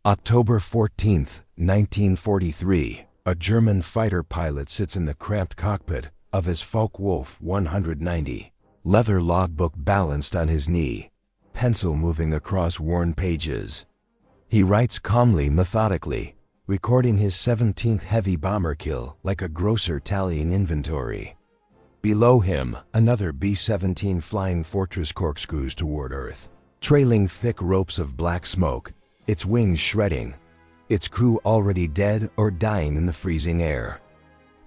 October 14, 1943, a German fighter pilot sits in the cramped cockpit of his Focke-Wulf 190, leather logbook balanced on his knee, pencil moving across worn pages. He writes calmly, methodically, recording his 17th heavy bomber kill like a grocer tallying inventory. Below him, another B-17 flying fortress corkscrews toward Earth, trailing thick ropes of black smoke, its wings shredding, its crew already dead or dying in the freezing air.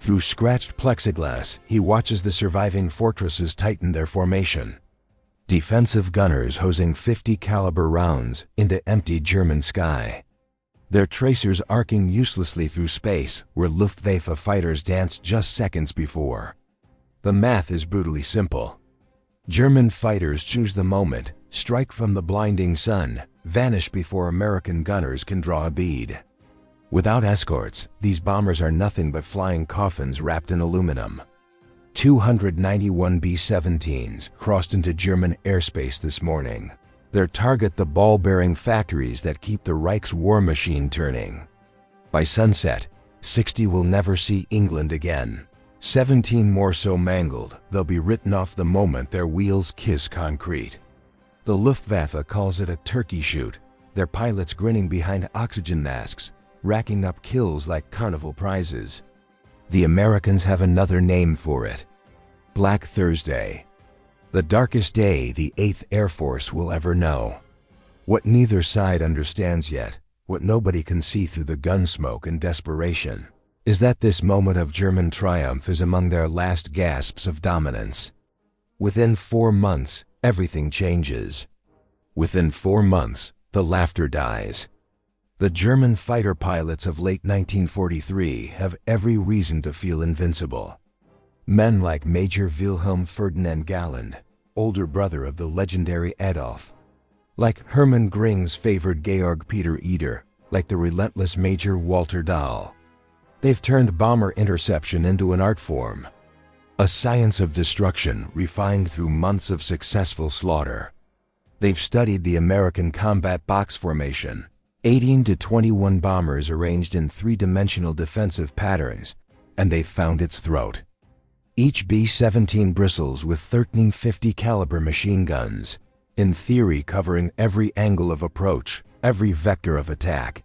Through scratched plexiglass, he watches the surviving fortresses tighten their formation. Defensive gunners hosing 50 caliber rounds into empty German sky. Their tracers arcing uselessly through space where Luftwaffe fighters danced just seconds before. The math is brutally simple. German fighters choose the moment, strike from the blinding sun, vanish before American gunners can draw a bead. Without escorts, these bombers are nothing but flying coffins wrapped in aluminum. 291 B-17s crossed into German airspace this morning. Their target the ball-bearing factories that keep the Reich's war machine turning. By sunset, 60 will never see England again. 17 more so mangled, they'll be written off the moment their wheels kiss concrete. The Luftwaffe calls it a turkey shoot, their pilots grinning behind oxygen masks, racking up kills like carnival prizes. The Americans have another name for it: Black Thursday. The darkest day the 8th Air Force will ever know. What neither side understands yet, what nobody can see through the gun smoke and desperation, is that this moment of German triumph is among their last gasps of dominance. Within 4 months, everything changes. Within 4 months, the laughter dies. The German fighter pilots of late 1943 have every reason to feel invincible. Men like Major Wilhelm Ferdinand Galland, older brother of the legendary Adolf. Like Hermann Göring's favored Georg Peter Eder, like the relentless Major Walter Dahl. They've turned bomber interception into an art form. A science of destruction refined through months of successful slaughter. They've studied the American combat box formation, 18 to 21 bombers arranged in three-dimensional defensive patterns, and they've found its throat. Each B-17 bristles with 1350 caliber machine guns, in theory covering every angle of approach, every vector of attack.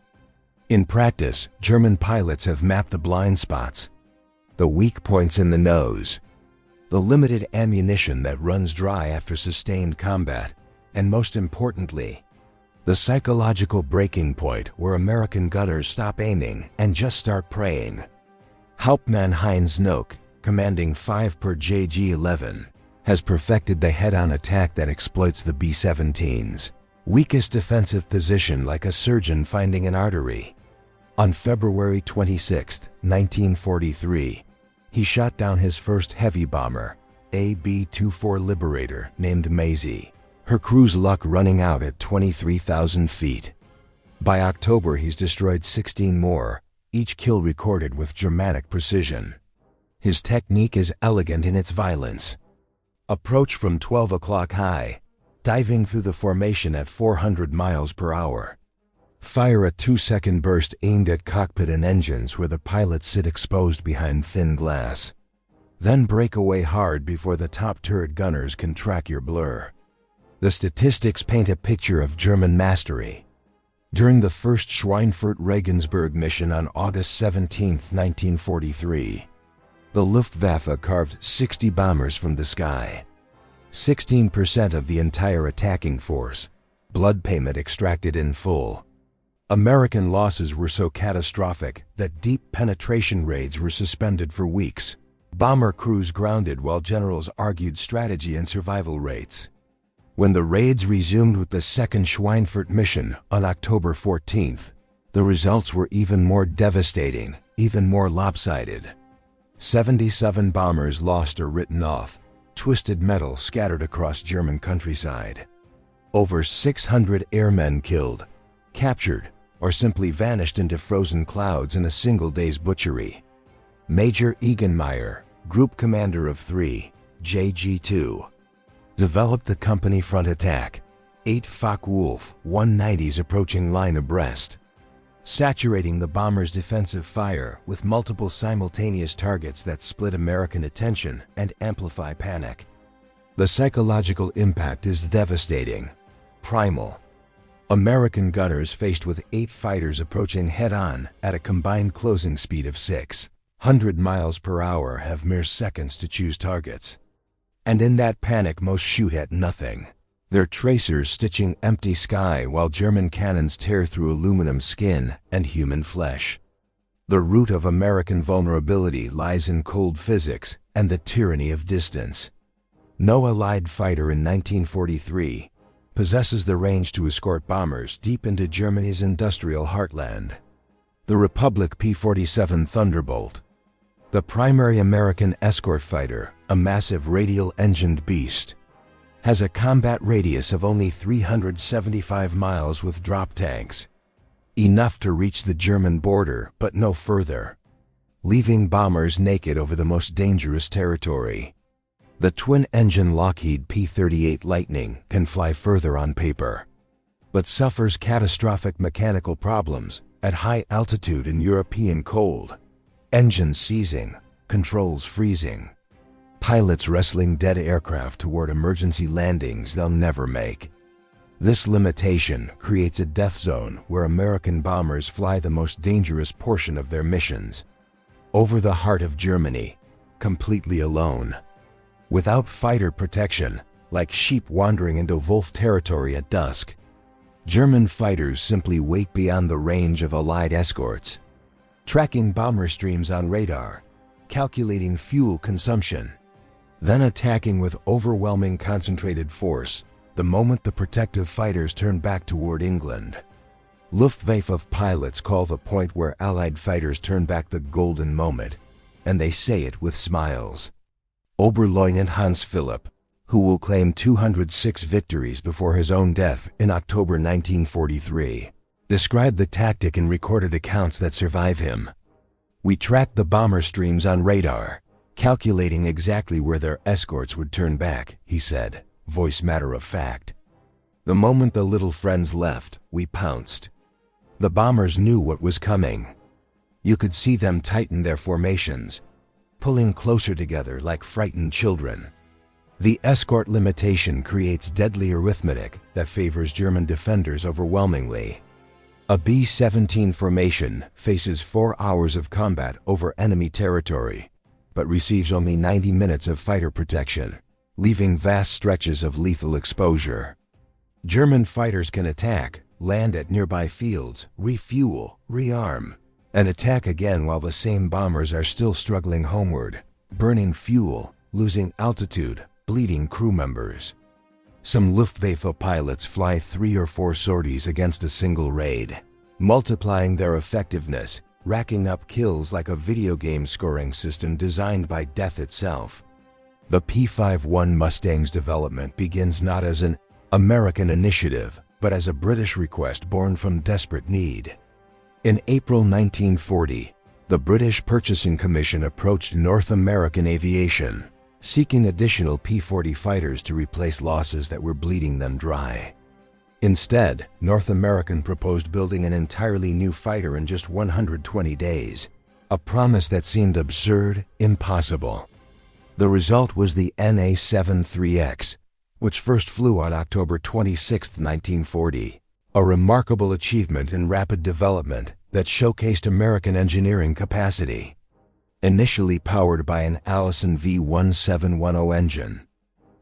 In practice, German pilots have mapped the blind spots, the weak points in the nose, the limited ammunition that runs dry after sustained combat, and most importantly, the psychological breaking point where American gunners stop aiming and just start praying. Hauptmann Heinz Nock, commanding 5 per JG-11, has perfected the head-on attack that exploits the B-17's weakest defensive position like a surgeon finding an artery. On February 26, 1943, he shot down his first heavy bomber, a B-24 Liberator named Maisie, her crew's luck running out at 23,000 feet. By October, he's destroyed 16 more, each kill recorded with dramatic precision. His technique is elegant in its violence. Approach from 12 o'clock high, diving through the formation at 400 miles per hour. Fire a 2-second burst aimed at cockpit and engines where the pilots sit exposed behind thin glass. Then break away hard before the top turret gunners can track your blur. The statistics paint a picture of German mastery. During the first Schweinfurt Regensburg mission on August 17, 1943, the Luftwaffe carved 60 bombers from the sky. 16% of the entire attacking force, blood payment extracted in full. American losses were so catastrophic that deep penetration raids were suspended for weeks. Bomber crews grounded while generals argued strategy and survival rates. When the raids resumed with the second Schweinfurt mission on October 14th, the results were even more devastating, even more lopsided. 77 bombers lost or written off, twisted metal scattered across German countryside. Over 600 airmen killed, captured, or simply vanished into frozen clouds in a single day's butchery. Major Egenmeyer, group commander of 3, JG2, developed the company front attack, 8 Focke-Wulf 190s approaching line abreast. saturating the bomber's defensive fire with multiple simultaneous targets that split American attention and amplify panic. The psychological impact is devastating, primal. American gunners faced with 8 fighters approaching head-on at a combined closing speed of 600 miles per hour have mere seconds to choose targets. And in that panic, most shoot at nothing, their tracers stitching empty sky while German cannons tear through aluminum skin and human flesh. The root of American vulnerability lies in cold physics and the tyranny of distance. No Allied fighter in 1943 possesses the range to escort bombers deep into Germany's industrial heartland. The Republic P-47 Thunderbolt, the primary American escort fighter, a massive radial-engined beast, has a combat radius of only 375 miles with drop tanks, enough to reach the German border but no further, leaving bombers naked over the most dangerous territory. The twin-engine Lockheed P-38 Lightning can fly further on paper, but suffers catastrophic mechanical problems at high altitude in European cold. Engines seizing, controls freezing, pilots wrestling dead aircraft toward emergency landings they'll never make. This limitation creates a death zone where American bombers fly the most dangerous portion of their missions, over the heart of Germany, completely alone. Without fighter protection, like sheep wandering into wolf territory at dusk, German fighters simply wait beyond the range of Allied escorts, tracking bomber streams on radar, calculating fuel consumption, then attacking with overwhelming concentrated force the moment the protective fighters turn back toward England. Luftwaffe pilots call the point where Allied fighters turn back the golden moment, and they say it with smiles. Oberleutnant Hans Philipp, who will claim 206 victories before his own death in October 1943, described the tactic in recorded accounts that survive him. "We tracked the bomber streams on radar, calculating exactly where their escorts would turn back," he said, voice matter of fact. "The moment the little friends left, we pounced. The bombers knew what was coming. You could see them tighten their formations, pulling closer together like frightened children. The escort limitation creates deadly arithmetic that favors German defenders overwhelmingly. A B-17 formation faces 4 hours of combat over enemy territory, but receives only 90 minutes of fighter protection, leaving vast stretches of lethal exposure. German fighters can attack, land at nearby fields, refuel, rearm, and attack again while the same bombers are still struggling homeward, burning fuel, losing altitude, bleeding crew members. Some Luftwaffe pilots fly 3 or 4 sorties against a single raid, multiplying their effectiveness, racking up kills like a video game scoring system designed by death itself. The P-51 Mustang's development begins not as an American initiative, but as a British request born from desperate need. In April 1940, the British Purchasing Commission approached North American Aviation, seeking additional P-40 fighters to replace losses that were bleeding them dry. Instead, North American proposed building an entirely new fighter in just 120 days, a promise that seemed absurd, impossible. The result was the NA-73X, which first flew on October 26, 1940. A remarkable achievement in rapid development that showcased American engineering capacity. Initially powered by an Allison V1710 engine,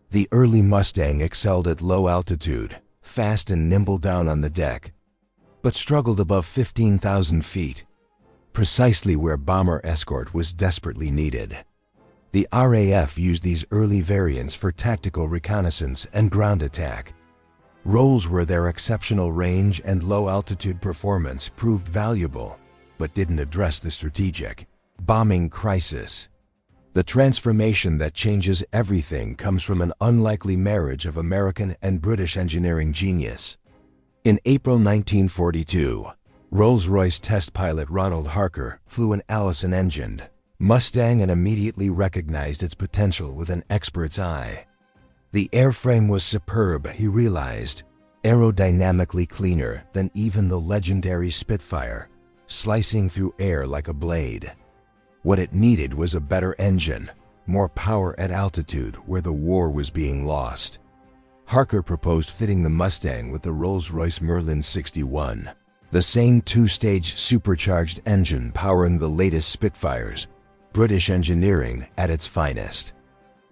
the early Mustang excelled at low altitude, fast and nimble down on the deck, but struggled above 15,000 feet, precisely where bomber escort was desperately needed. The RAF used these early variants for tactical reconnaissance and ground attack, roles where their exceptional range and low-altitude performance proved valuable, but didn't address the strategic bombing crisis. The transformation that changes everything comes from an unlikely marriage of American and British engineering genius. In April 1942, Rolls-Royce test pilot Ronald Harker flew an Allison-engined Mustang and immediately recognized its potential with an expert's eye. The airframe was superb, he realized, aerodynamically cleaner than even the legendary Spitfire slicing through air like a blade. What it needed was a better engine, more power at altitude where the war was being lost. Harker proposed fitting the Mustang with the Rolls-Royce Merlin 61, the same two-stage supercharged engine powering the latest Spitfires, British engineering at its finest.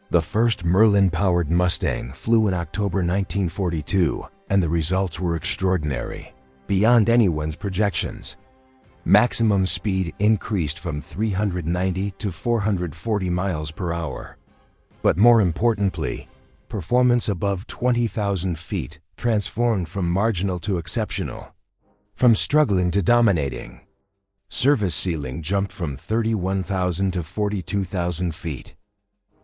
The first Merlin-powered Mustang flew in October 1942, and the results were extraordinary, beyond anyone's projections. Maximum speed increased from 390 to 440 miles per hour. But more importantly, performance above 20,000 feet transformed from marginal to exceptional, from struggling to dominating. Service ceiling jumped from 31,000 to 42,000 feet.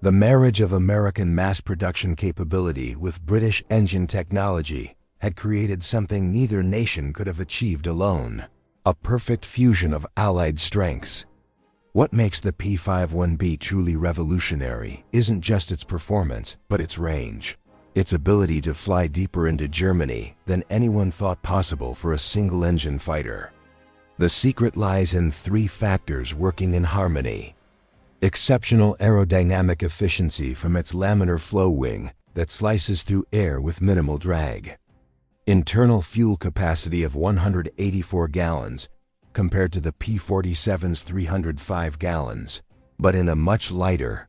The marriage of American mass production capability with British engine technology had created something neither nation could have achieved alone, a perfect fusion of allied strengths. What makes the P-51B truly revolutionary isn't just its performance, but its range, its ability to fly deeper into Germany than anyone thought possible for a single-engine fighter. The secret lies in three factors working in harmony. Exceptional aerodynamic efficiency from its laminar flow wing that slices through air with minimal drag. Internal fuel capacity of 184 gallons compared to the P-47's 305 gallons, but in a much lighter,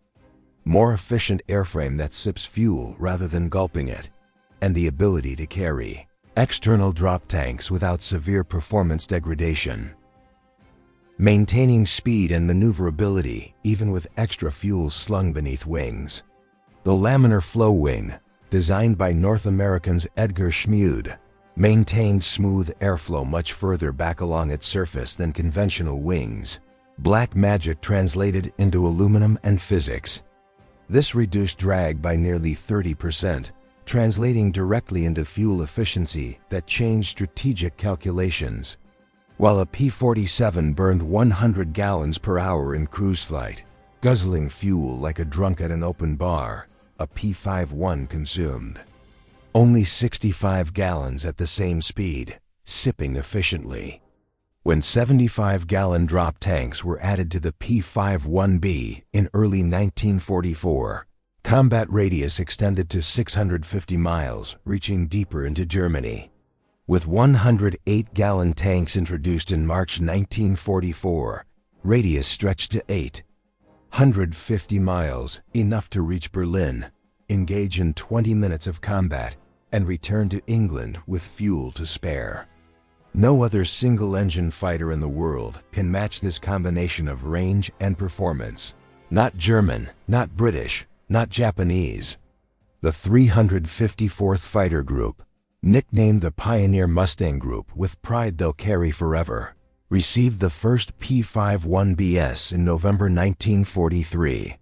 more efficient airframe that sips fuel rather than gulping it, and the ability to carry external drop tanks without severe performance degradation. Maintaining speed and maneuverability even with extra fuel slung beneath wings. The laminar flow wing, designed by North Americans Edgar Schmude, maintained smooth airflow much further back along its surface than conventional wings. Black magic translated into aluminum and physics. This reduced drag by nearly 30%, translating directly into fuel efficiency that changed strategic calculations. While a P-47 burned 100 gallons per hour in cruise flight, guzzling fuel like a drunk at an open bar, a P-51 consumed only 65 gallons at the same speed, sipping efficiently. When 75-gallon drop tanks were added to the P-51B in early 1944, combat radius extended to 650 miles, reaching deeper into Germany. With 108-gallon tanks introduced in March 1944, radius stretched to 850 miles, enough to reach Berlin, engage in 20 minutes of combat, and return to England with fuel to spare. No other single-engine fighter in the world can match this combination of range and performance. Not German, not British, not Japanese. The 354th Fighter Group, nicknamed the Pioneer Mustang Group with pride they'll carry forever, received the first P-51BS in November 1943.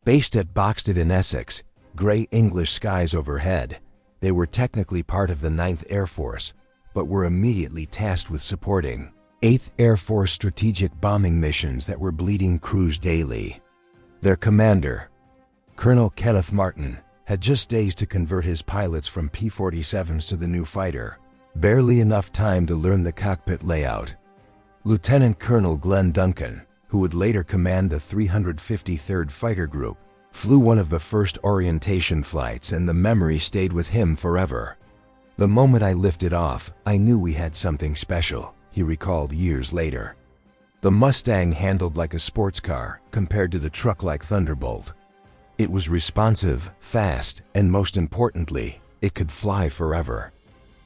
Based at Boxted in Essex, gray English skies overhead, they were technically part of the 9th Air Force, but were immediately tasked with supporting 8th Air Force strategic bombing missions that were bleeding crews daily. Their commander, Colonel Kenneth Martin, had just days to convert his pilots from P-47s to the new fighter, barely enough time to learn the cockpit layout. Lieutenant Colonel Glenn Duncan, who would later command the 353rd Fighter Group, flew one of the first orientation flights, and the memory stayed with him forever. "The moment I lifted off, I knew we had something special," he recalled years later. The Mustang handled like a sports car compared to the truck-like Thunderbolt. It was responsive, fast, and most importantly, it could fly forever.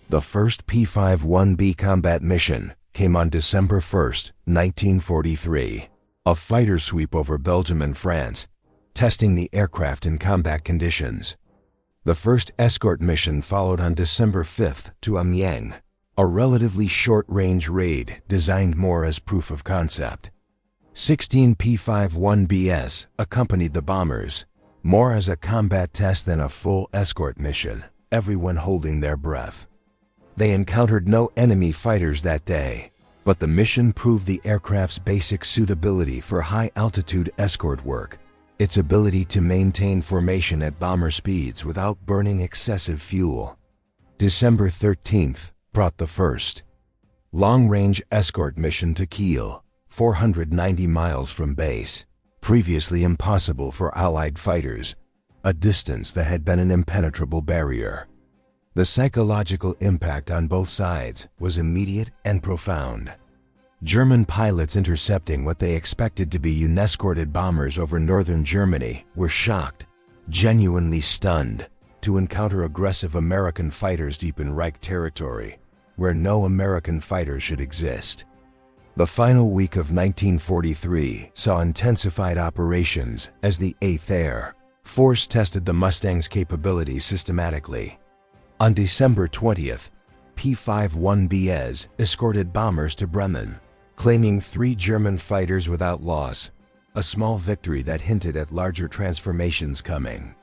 The first P-51B combat mission came on December 1, 1943, a fighter sweep over Belgium and France, testing the aircraft in combat conditions. The first escort mission followed on December 5 to Amiens, a relatively short-range raid designed more as proof of concept. 16 P-51BS accompanied the bombers, more as a combat test than a full escort mission, everyone holding their breath. They encountered no enemy fighters that day, but the mission proved the aircraft's basic suitability for high-altitude escort work, its ability to maintain formation at bomber speeds without burning excessive fuel. December 13th brought the first long-range escort mission to Kiel, 490 miles from base, previously impossible for Allied fighters, a distance that had been an impenetrable barrier. The psychological impact on both sides was immediate and profound. German pilots intercepting what they expected to be unescorted bombers over northern Germany were shocked, genuinely stunned, to encounter aggressive American fighters deep in Reich territory, where no American fighters should exist. The final week of 1943 saw intensified operations as the 8th Air Force tested the Mustang's capabilities systematically. On December 20th, P-51 Mustang escorted bombers to Bremen, claiming 3 German fighters without loss, a small victory that hinted at larger transformations coming.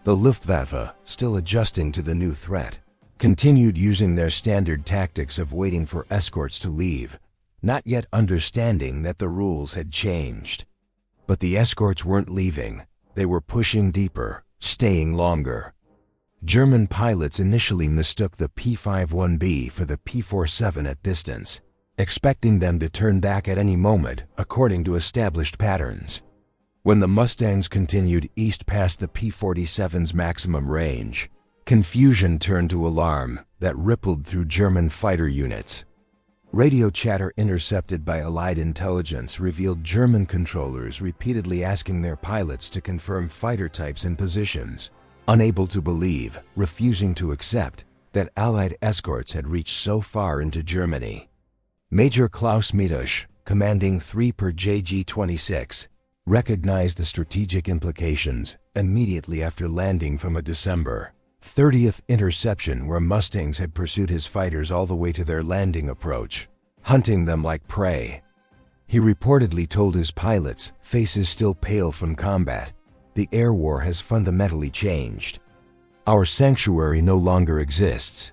The Luftwaffe, still adjusting to the new threat, continued using their standard tactics of waiting for escorts to leave, not yet understanding that the rules had changed. But the escorts weren't leaving, they were pushing deeper, staying longer. German pilots initially mistook the P-51B for the P-47 at distance, expecting them to turn back at any moment according to established patterns. When the Mustangs continued east past the P-47's maximum range, confusion turned to alarm that rippled through German fighter units. Radio chatter intercepted by Allied intelligence revealed German controllers repeatedly asking their pilots to confirm fighter types and positions, unable to believe, refusing to accept, that Allied escorts had reached so far into Germany. Major Klaus Mietusch, commanding 3 per JG-26, recognized the strategic implications immediately after landing from a December 30th interception where Mustangs had pursued his fighters all the way to their landing approach, hunting them like prey. He reportedly told his pilots, faces still pale from combat, "The air war has fundamentally changed. Our sanctuary no longer exists."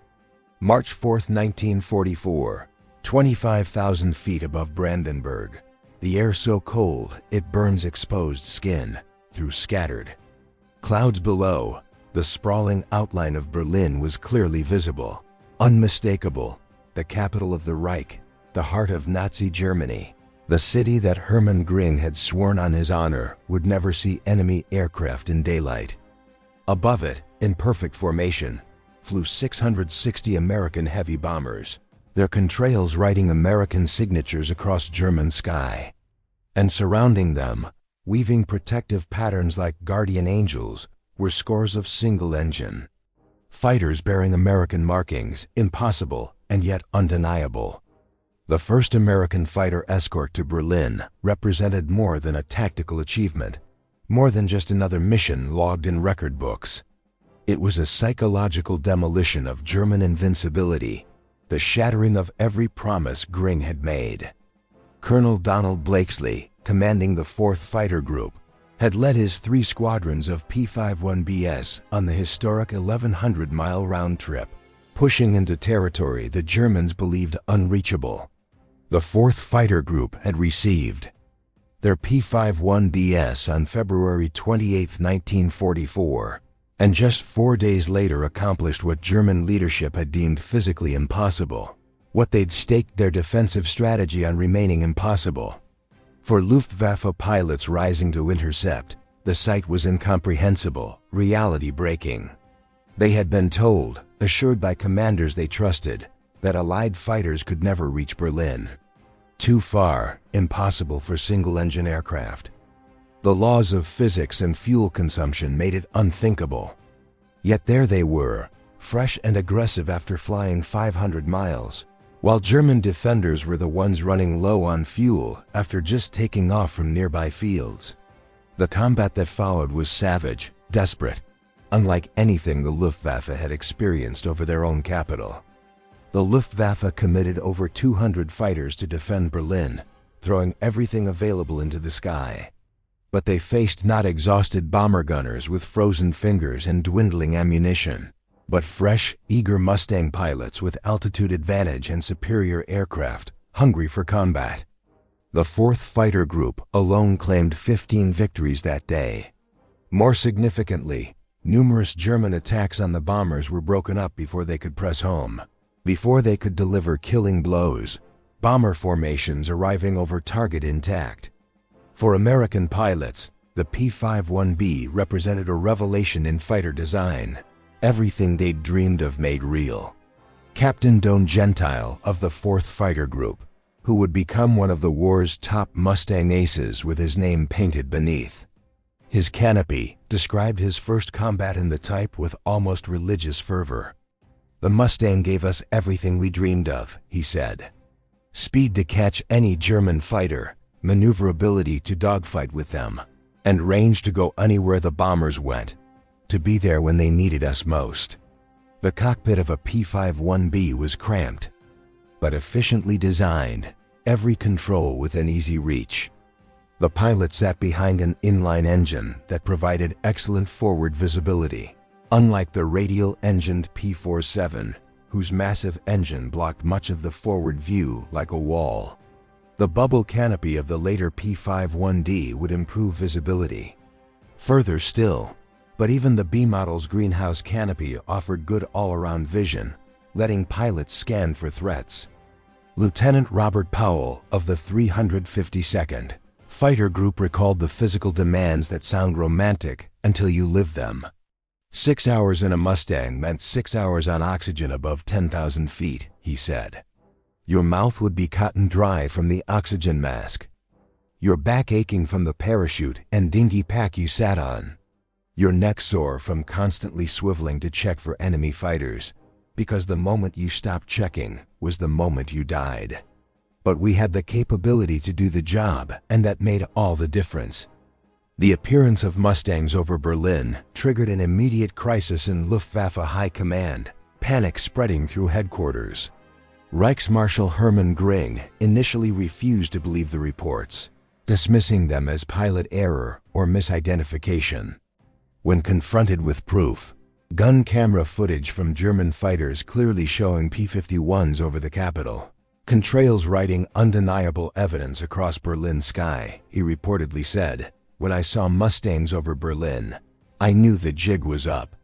March 4, 1944, 25,000 feet above Brandenburg. The air so cold it burns exposed skin through scattered clouds below. The sprawling outline of Berlin was clearly visible, unmistakable, the capital of the Reich, the heart of Nazi Germany, the city that Hermann Göring had sworn on his honor would never see enemy aircraft in daylight. Above it, in perfect formation, flew 660 American heavy bombers, their contrails writing American signatures across German sky. And surrounding them, weaving protective patterns like guardian angels, were scores of single-engine fighters bearing American markings, impossible and yet undeniable. The first American fighter escort to Berlin represented more than a tactical achievement, more than just another mission logged in record books. It was a psychological demolition of German invincibility, the shattering of every promise Göring had made. Colonel Donald Blakesley, commanding the 4th Fighter Group, had led his 3 squadrons of P-51 Bs on the historic 1,100-mile round trip, pushing into territory the Germans believed unreachable. The 4th Fighter Group had received their P-51 Bs on February 28, 1944, and just 4 days later accomplished what German leadership had deemed physically impossible, what they'd staked their defensive strategy on remaining impossible. For Luftwaffe pilots rising to intercept, the sight was incomprehensible, reality-breaking. They had been told, assured by commanders they trusted, that Allied fighters could never reach Berlin. Too far, impossible for single-engine aircraft. The laws of physics and fuel consumption made it unthinkable. Yet there they were, fresh and aggressive after flying 500 miles, while German defenders were the ones running low on fuel after just taking off from nearby fields. The combat that followed was savage, desperate, unlike anything the Luftwaffe had experienced over their own capital. The Luftwaffe committed over 200 fighters to defend Berlin, throwing everything available into the sky. But they faced not exhausted bomber gunners with frozen fingers and dwindling ammunition, but fresh, eager Mustang pilots with altitude advantage and superior aircraft, hungry for combat. The 4th Fighter Group alone claimed 15 victories that day. More significantly, numerous German attacks on the bombers were broken up before they could press home. Before they could deliver killing blows, bomber formations arriving over target intact. For American pilots, the P-51B represented a revelation in fighter design. Everything they'd dreamed of made real. Captain Don Gentile of the 4th Fighter Group, who would become one of the war's top Mustang aces with his name painted beneath. His canopy described his first combat in the type with almost religious fervor. "The Mustang gave us everything we dreamed of," he said. Speed to catch any German fighter, maneuverability to dogfight with them, and range to go anywhere the bombers went, to be there when they needed us most. The cockpit of a P-51B was cramped, but efficiently designed, every control within easy reach. The pilot sat behind an inline engine that provided excellent forward visibility, unlike the radial-engined P-47, whose massive engine blocked much of the forward view like a wall. The bubble canopy of the later P-51D would improve visibility. Further still, but even the B model's greenhouse canopy offered good all-around vision, letting pilots scan for threats. Lieutenant Robert Powell of the 352nd Fighter Group recalled the physical demands that sound romantic until you live them. 6 hours in a Mustang meant 6 hours on oxygen above 10,000 feet, he said. Your mouth would be cotton dry from the oxygen mask. Your back aching from the parachute and dinghy pack you sat on. Your neck sore from constantly swiveling to check for enemy fighters, because the moment you stopped checking was the moment you died. But we had the capability to do the job, and that made all the difference. The appearance of Mustangs over Berlin triggered an immediate crisis in Luftwaffe High Command, panic spreading through headquarters. Reichsmarschall Hermann Göring initially refused to believe the reports, dismissing them as pilot error or misidentification. When confronted with proof, gun camera footage from German fighters clearly showing P-51s over the capital, Contrails writing undeniable evidence across Berlin sky, he reportedly said, "When I saw Mustangs over Berlin, I knew the jig was up."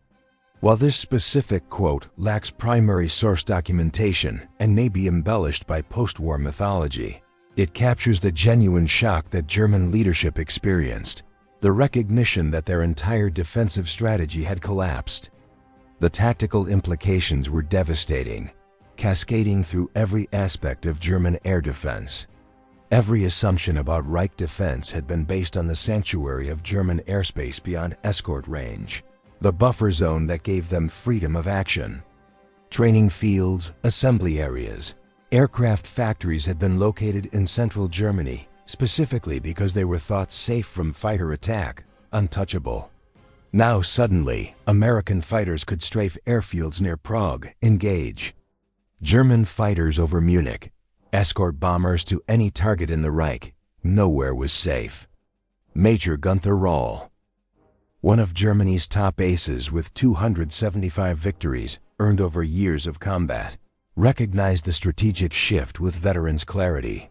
While this specific quote lacks primary source documentation and may be embellished by post-war mythology, it captures the genuine shock that German leadership experienced, the recognition that their entire defensive strategy had collapsed. The tactical implications were devastating, cascading through every aspect of German air defense. Every assumption about Reich defense had been based on the sanctuary of German airspace beyond escort range, the buffer zone that gave them freedom of action. Training fields, assembly areas, aircraft factories had been located in central Germany, specifically because they were thought safe from fighter attack, untouchable. Now suddenly, American fighters could strafe airfields near Prague, engage. German fighters over Munich, escort bombers to any target in the Reich, nowhere was safe. Major Gunther Roll, one of Germany's top aces with 275 victories earned over years of combat, recognized the strategic shift with veterans' clarity.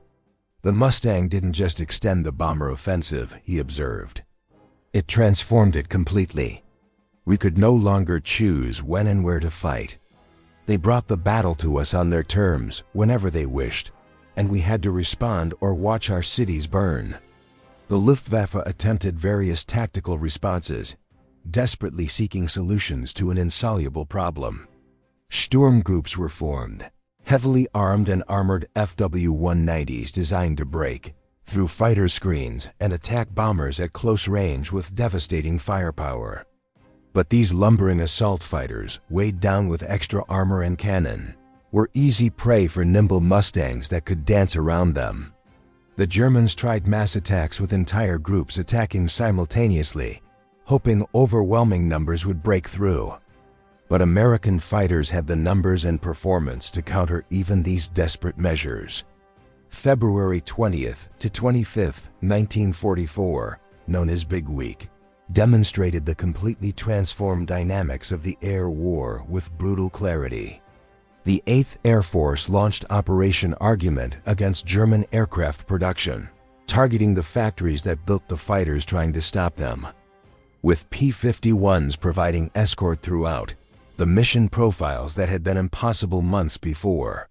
The Mustang didn't just extend the bomber offensive, he observed. It transformed it completely. We could no longer choose when and where to fight. They brought the battle to us on their terms, whenever they wished, and we had to respond or watch our cities burn. The Luftwaffe attempted various tactical responses, desperately seeking solutions to an insoluble problem. Sturm groups were formed, heavily armed and armored FW-190s designed to break through fighter screens and attack bombers at close range with devastating firepower. But these lumbering assault fighters, weighed down with extra armor and cannon, were easy prey for nimble Mustangs that could dance around them. The Germans tried mass attacks with entire groups attacking simultaneously, hoping overwhelming numbers would break through. But American fighters had the numbers and performance to counter even these desperate measures. February 20th to 25th, 1944, known as Big Week, demonstrated the completely transformed dynamics of the air war with brutal clarity. The 8th Air Force launched Operation Argument against German aircraft production, targeting the factories that built the fighters trying to stop them. With P-51s providing escort throughout, the mission profiles that had been impossible months before.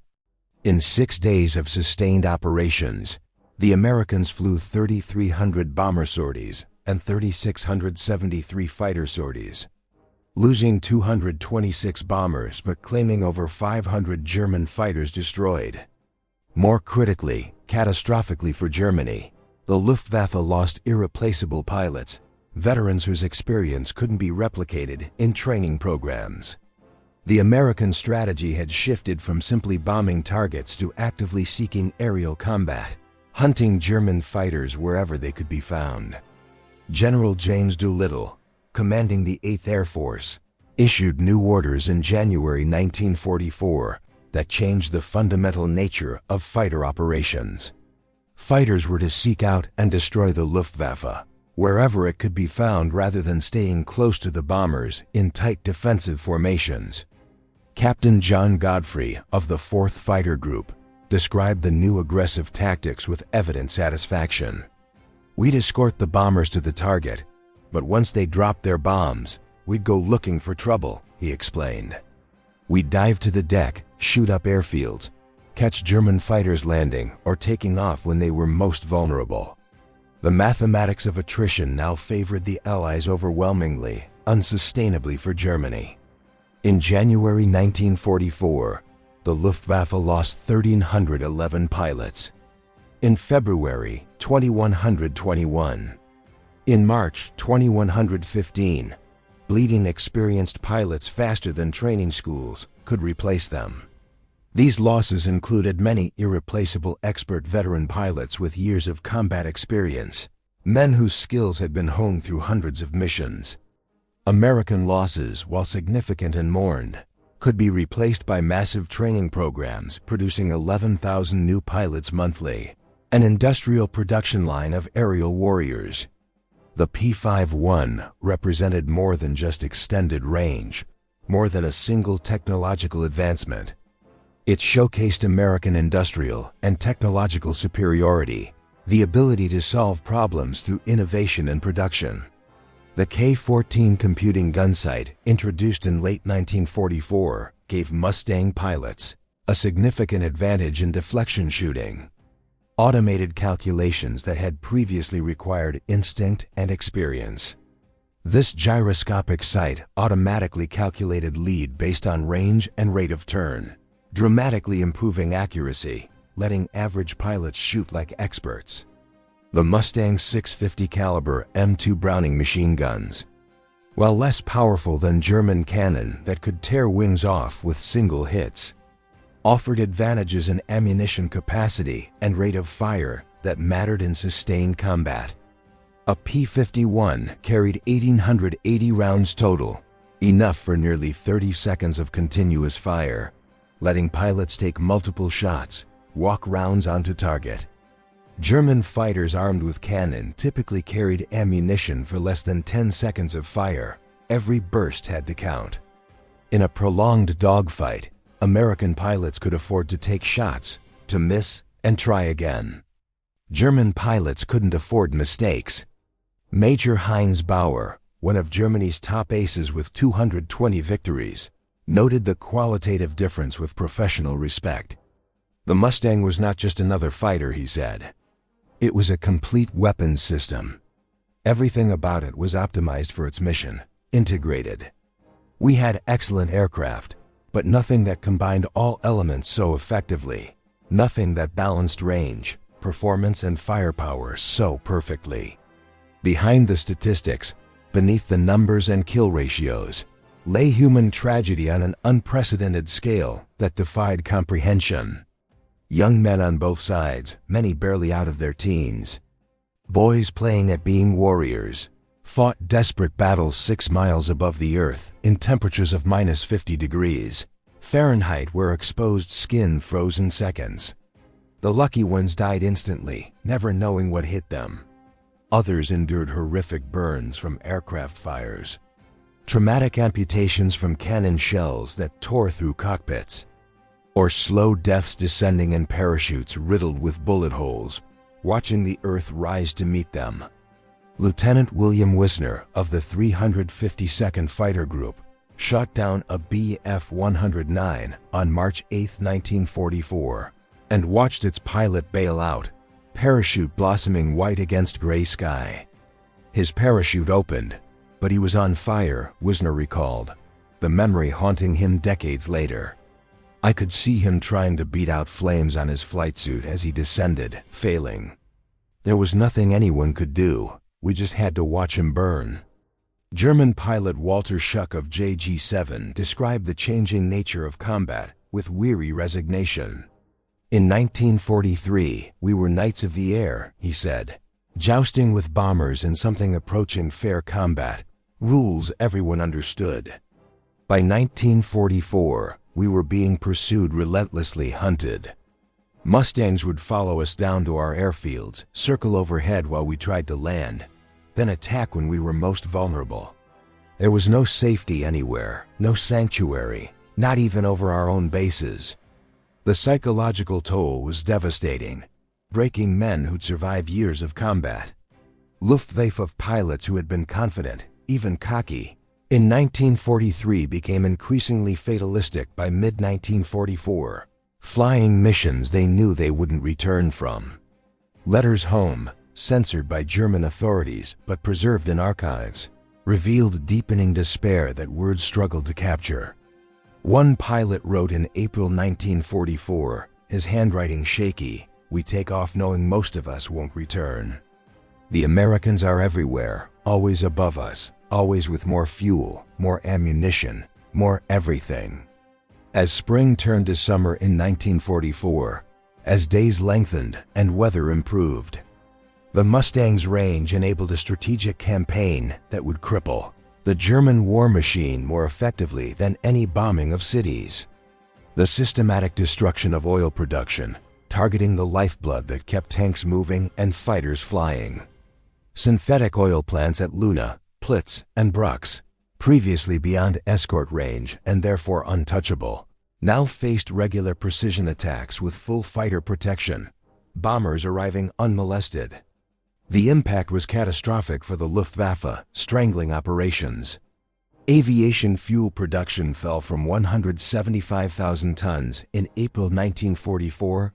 In 6 days of sustained operations, the Americans flew 3,300 bomber sorties and 3,673 fighter sorties, losing 226 bombers but claiming over 500 German fighters destroyed. More critically, catastrophically for Germany, the Luftwaffe lost irreplaceable pilots, veterans whose experience couldn't be replicated in training programs. The American strategy had shifted from simply bombing targets to actively seeking aerial combat, hunting German fighters wherever they could be found. General James Doolittle, commanding the 8th Air Force, issued new orders in January 1944 that changed the fundamental nature of fighter operations. Fighters were to seek out and destroy the Luftwaffe wherever it could be found rather than staying close to the bombers in tight defensive formations. Captain John Godfrey of the 4th Fighter Group described the new aggressive tactics with evident satisfaction. "We'd escort the bombers to the target, but once they dropped their bombs, we'd go looking for trouble," he explained. "We'd dive to the deck, shoot up airfields, catch German fighters landing or taking off when they were most vulnerable." The mathematics of attrition now favored the Allies overwhelmingly, unsustainably for Germany. In January 1944, the Luftwaffe lost 1,311 pilots. In February, 2,121. In March, 2,115. Bleeding experienced pilots faster than training schools could replace them. These losses included many irreplaceable expert veteran pilots with years of combat experience, men whose skills had been honed through hundreds of missions. American losses, while significant and mourned, could be replaced by massive training programs producing 11,000 new pilots monthly, an industrial production line of aerial warriors. The P-51 represented more than just extended range, more than a single technological advancement. It showcased American industrial and technological superiority, the ability to solve problems through innovation and production. The K-14 computing gun sight, introduced in late 1944, gave Mustang pilots a significant advantage in deflection shooting. Automated calculations that had previously required instinct and experience. This gyroscopic sight automatically calculated lead based on range and rate of turn, dramatically improving accuracy, letting average pilots shoot like experts. The Mustang 650 caliber M2 Browning machine guns, while less powerful than German cannon that could tear wings off with single hits, offered advantages in ammunition capacity and rate of fire that mattered in sustained combat. A P-51 carried 1,880 rounds total, enough for nearly 30 seconds of continuous fire, letting pilots take multiple shots, walk rounds onto target. German fighters armed with cannon typically carried ammunition for less than 10 seconds of fire. Every burst had to count. In a prolonged dogfight, American pilots could afford to take shots, to miss, and try again. German pilots couldn't afford mistakes. Major Heinz Bauer, one of Germany's top aces with 220 victories, noted the qualitative difference with professional respect. "The Mustang was not just another fighter," he said. "It was a complete weapons system. Everything about it was optimized for its mission, integrated. We had excellent aircraft, but nothing that combined all elements so effectively, nothing that balanced range, performance, and firepower so perfectly." Behind the statistics, beneath the numbers and kill ratios, lay human tragedy on an unprecedented scale that defied comprehension. Young men on both sides, many barely out of their teens. Boys playing at being warriors, fought desperate battles 6 miles above the earth in temperatures of -50 degrees Fahrenheit where exposed skin froze in seconds. The lucky ones died instantly, never knowing what hit them. Others endured horrific burns from aircraft fires, traumatic amputations from cannon shells that tore through cockpits, or slow deaths descending in parachutes riddled with bullet holes, watching the earth rise to meet them. Lieutenant William Wisner of the 352nd Fighter Group shot down a Bf-109 on March 8, 1944, and watched its pilot bail out, parachute blossoming white against gray sky. His parachute opened, but he was on fire, Wisner recalled, the memory haunting him decades later. I could see him trying to beat out flames on his flight suit as he descended, failing. There was nothing anyone could do. We just had to watch him burn. German pilot Walter Schuck of JG-7 described the changing nature of combat with weary resignation. In 1943, we were knights of the air, he said, jousting with bombers in something approaching fair combat, rules everyone understood. By 1944, we were being pursued, relentlessly hunted. Mustangs would follow us down to our airfields, circle overhead while we tried to land, then attack when we were most vulnerable. There was no safety anywhere, no sanctuary, not even over our own bases. The psychological toll was devastating, breaking men who'd survived years of combat. Luftwaffe pilots who had been confident, even cocky, in 1943 became increasingly fatalistic by mid-1944, flying missions they knew they wouldn't return from. Letters home, censored by German authorities but preserved in archives, revealed deepening despair that words struggled to capture. One pilot wrote in April 1944, his handwriting shaky, "We take off knowing most of us won't return. The Americans are everywhere, always above us, always with more fuel, more ammunition, more everything." As spring turned to summer in 1944, as days lengthened and weather improved, the Mustang's range enabled a strategic campaign that would cripple the German war machine more effectively than any bombing of cities. The systematic destruction of oil production, targeting the lifeblood that kept tanks moving and fighters flying. Synthetic oil plants at Luna, Plitz, and Brux, previously beyond escort range and therefore untouchable, now faced regular precision attacks with full fighter protection, bombers arriving unmolested. The impact was catastrophic for the Luftwaffe, strangling operations. Aviation fuel production fell from 175,000 tons in April 1944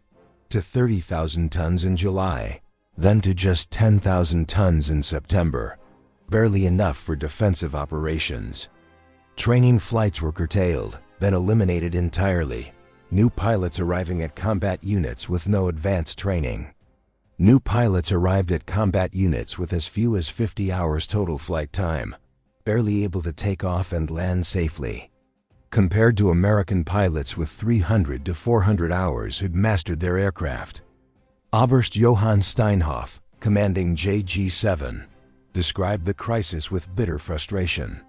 to 30,000 tons in July, then to just 10,000 tons in September, barely enough for defensive operations. Training flights were curtailed, then eliminated entirely, new pilots arriving at combat units with no advanced training. New pilots arrived at combat units with as few as 50 hours total flight time, barely able to take off and land safely, compared to American pilots with 300 to 400 hours who'd mastered their aircraft. Oberst Johann Steinhoff, commanding JG-7, described the crisis with bitter frustration.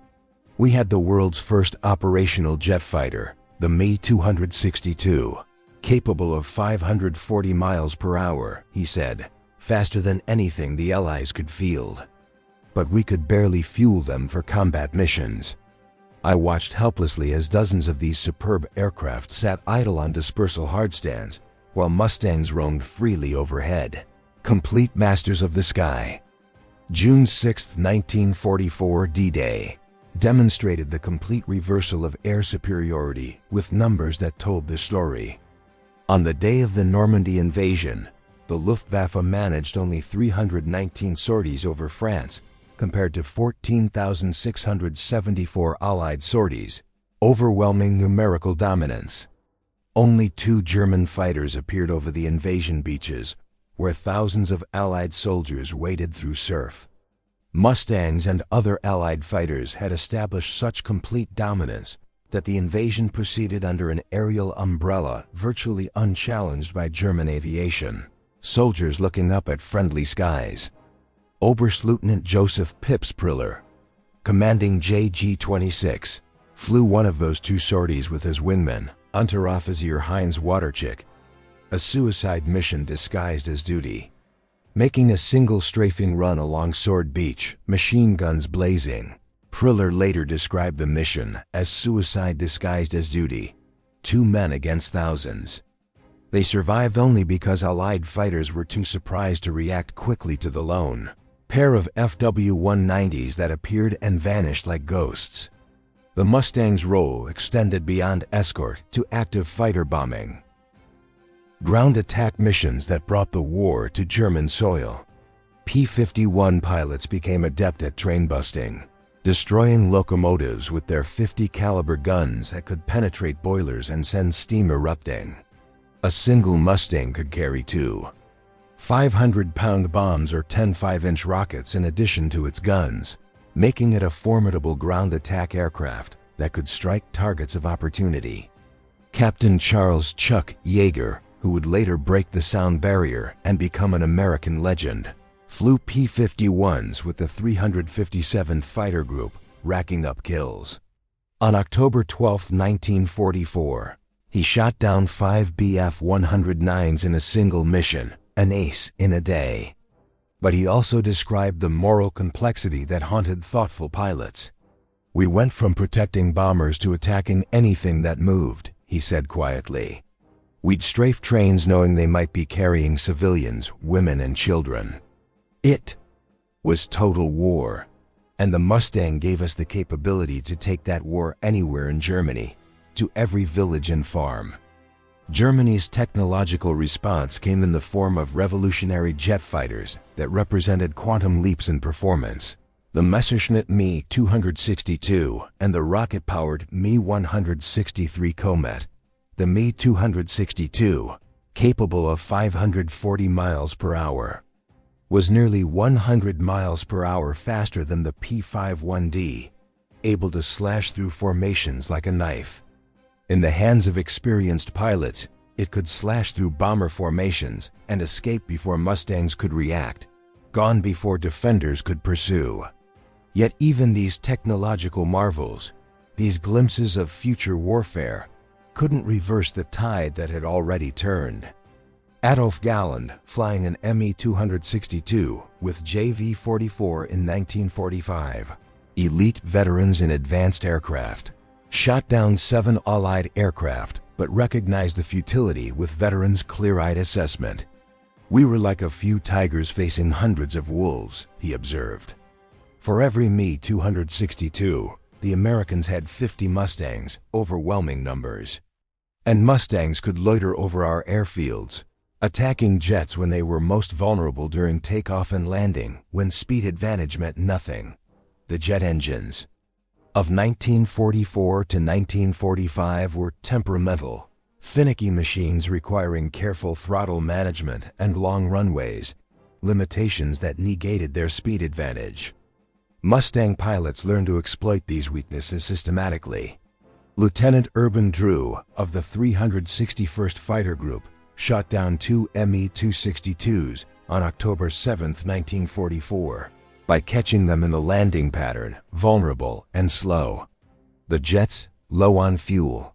"We had the world's first operational jet fighter, the Me-262, capable of 540 miles per hour, he said, faster than anything the Allies could field. But we could barely fuel them for combat missions. I watched helplessly as dozens of these superb aircraft sat idle on dispersal hardstands, while Mustangs roamed freely overhead, complete masters of the sky." June 6, 1944 D-Day demonstrated the complete reversal of air superiority with numbers that told the story. On the day of the Normandy invasion, the Luftwaffe managed only 319 sorties over France, compared to 14,674 Allied sorties, overwhelming numerical dominance. Only 2 German fighters appeared over the invasion beaches, where thousands of Allied soldiers waded through surf. Mustangs and other Allied fighters had established such complete dominance that the invasion proceeded under an aerial umbrella virtually unchallenged by German aviation, soldiers looking up at friendly skies. Oberstleutnant Joseph Pips Priller, commanding JG-26, flew one of those 2 sorties with his wingman, Unteroffizier Heinz Waterchick, a suicide mission disguised as duty. Making a single strafing run along Sword Beach, machine guns blazing, Priller later described the mission as suicide disguised as duty, 2 men against thousands. They survived only because Allied fighters were too surprised to react quickly to the lone pair of FW-190s that appeared and vanished like ghosts. The Mustang's role extended beyond escort to active fighter bombing. Ground attack missions that brought the war to German soil. P-51 pilots became adept at train busting, destroying locomotives with their .50 caliber guns that could penetrate boilers and send steam erupting. A single Mustang could carry 2 500-pound bombs or 10 5-inch rockets in addition to its guns, making it a formidable ground attack aircraft that could strike targets of opportunity. Captain Charles "Chuck" Yeager, who would later break the sound barrier and become an American legend, flew P-51s with the 357th Fighter Group, racking up kills. On October 12, 1944, he shot down 5 Bf-109s in a single mission, an ace in a day. But he also described the moral complexity that haunted thoughtful pilots. "We went from protecting bombers to attacking anything that moved," he said quietly. "We'd strafe trains knowing they might be carrying civilians, women and children. It was total war, and the Mustang gave us the capability to take that war anywhere in Germany, to every village and farm." Germany's technological response came in the form of revolutionary jet fighters that represented quantum leaps in performance. The Messerschmitt Me-262 and the rocket-powered Me-163 Comet. The Me-262, capable of 540 miles per hour, was nearly 100 miles per hour faster than the P-51D, able to slash through formations like a knife. In the hands of experienced pilots, it could slash through bomber formations and escape before Mustangs could react, gone before defenders could pursue. Yet even these technological marvels, these glimpses of future warfare, couldn't reverse the tide that had already turned. Adolf Galland, flying an Me-262 with JV-44 in 1945, elite veterans in advanced aircraft, shot down 7 Allied aircraft but recognized the futility with veterans' clear-eyed assessment. "We were like a few tigers facing hundreds of wolves," he observed. For every Me-262, the Americans had 50 Mustangs, overwhelming numbers. And Mustangs could loiter over our airfields, attacking jets when they were most vulnerable during takeoff and landing, when speed advantage meant nothing. The jet engines of 1944 to 1945 were temperamental, finicky machines requiring careful throttle management and long runways, limitations that negated their speed advantage. Mustang pilots learned to exploit these weaknesses systematically. Lieutenant Urban Drew of the 361st Fighter Group shot down 2 Me-262s on October 7, 1944. By catching them in the landing pattern, vulnerable and slow. The jets, low on fuel,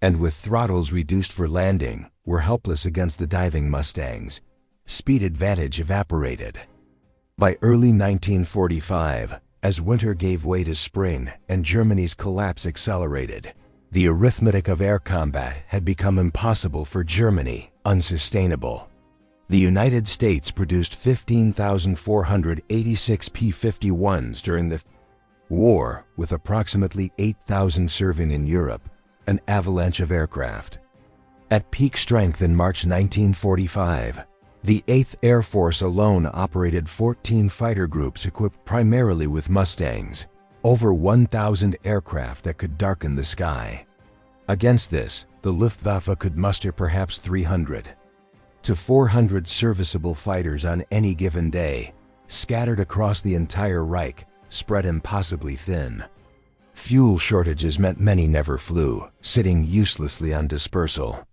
and with throttles reduced for landing, were helpless against the diving Mustangs. Speed advantage evaporated. By early 1945, as winter gave way to spring and Germany's collapse accelerated, the arithmetic of air combat had become impossible for Germany, unsustainable. The United States produced 15,486 P-51s during the war, with approximately 8,000 serving in Europe, an avalanche of aircraft. At peak strength in March 1945, the 8th Air Force alone operated 14 fighter groups equipped primarily with Mustangs, over 1,000 aircraft that could darken the sky. Against this, the Luftwaffe could muster perhaps 300 to 400 serviceable fighters on any given day, scattered across the entire Reich, spread impossibly thin. Fuel shortages meant many never flew, sitting uselessly on dispersal.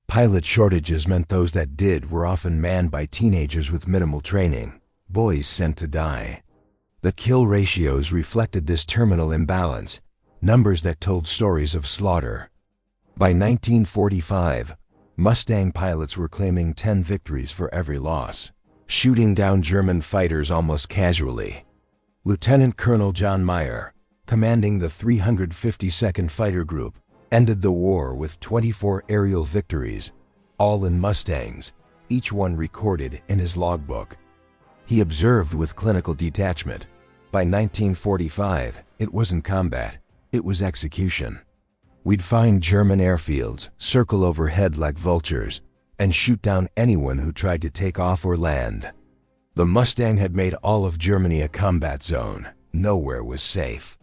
Pilot shortages meant those that did were often manned by teenagers with minimal training, boys sent to die. The kill ratios reflected this terminal imbalance, numbers that told stories of slaughter. By 1945, Mustang pilots were claiming 10 victories for every loss, shooting down German fighters almost casually. Lieutenant Colonel John Meyer, commanding the 352nd Fighter Group, ended the war with 24 aerial victories, all in Mustangs, each one recorded in his logbook. He observed with clinical detachment, by 1945, it wasn't combat, it was execution. We'd find German airfields, circle overhead like vultures, and shoot down anyone who tried to take off or land. The Mustang had made all of Germany a combat zone. Nowhere was safe.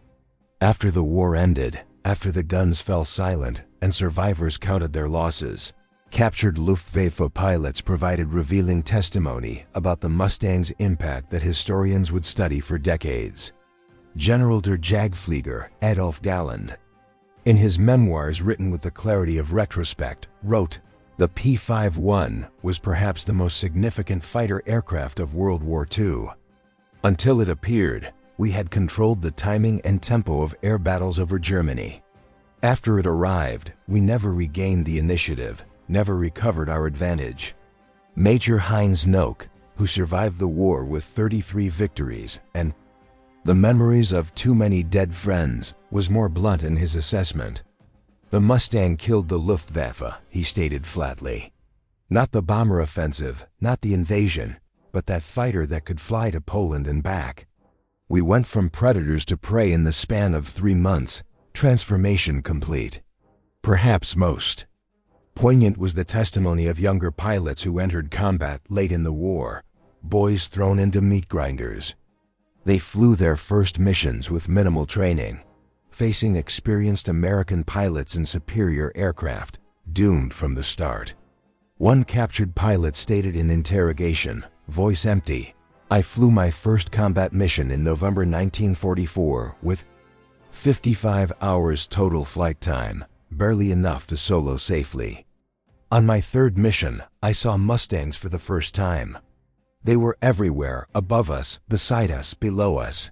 After the war ended, after the guns fell silent and survivors counted their losses, captured Luftwaffe pilots provided revealing testimony about the Mustang's impact that historians would study for decades. General der Jagdflieger Adolf Galland, in his memoirs written with the clarity of retrospect, wrote, "The P-51 was perhaps the most significant fighter aircraft of World War II. Until it appeared, we had controlled the timing and tempo of air battles over Germany. After it arrived, we never regained the initiative, never recovered our advantage." Major Heinz Nock, who survived the war with 33 victories and the memories of too many dead friends, was more blunt in his assessment. "The Mustang killed the Luftwaffe," he stated flatly. "Not the bomber offensive, not the invasion, but that fighter that could fly to Poland and back. We went from predators to prey in the span of 3 months, transformation complete." Perhaps most poignant was the testimony of younger pilots who entered combat late in the war, boys thrown into meat grinders. They flew their first missions with minimal training, facing experienced American pilots in superior aircraft, doomed from the start. One captured pilot stated in interrogation, voice empty, "I flew my first combat mission in November 1944 with 55 hours total flight time, barely enough to solo safely. On my third mission, I saw Mustangs for the first time. They were everywhere, above us, beside us, below us.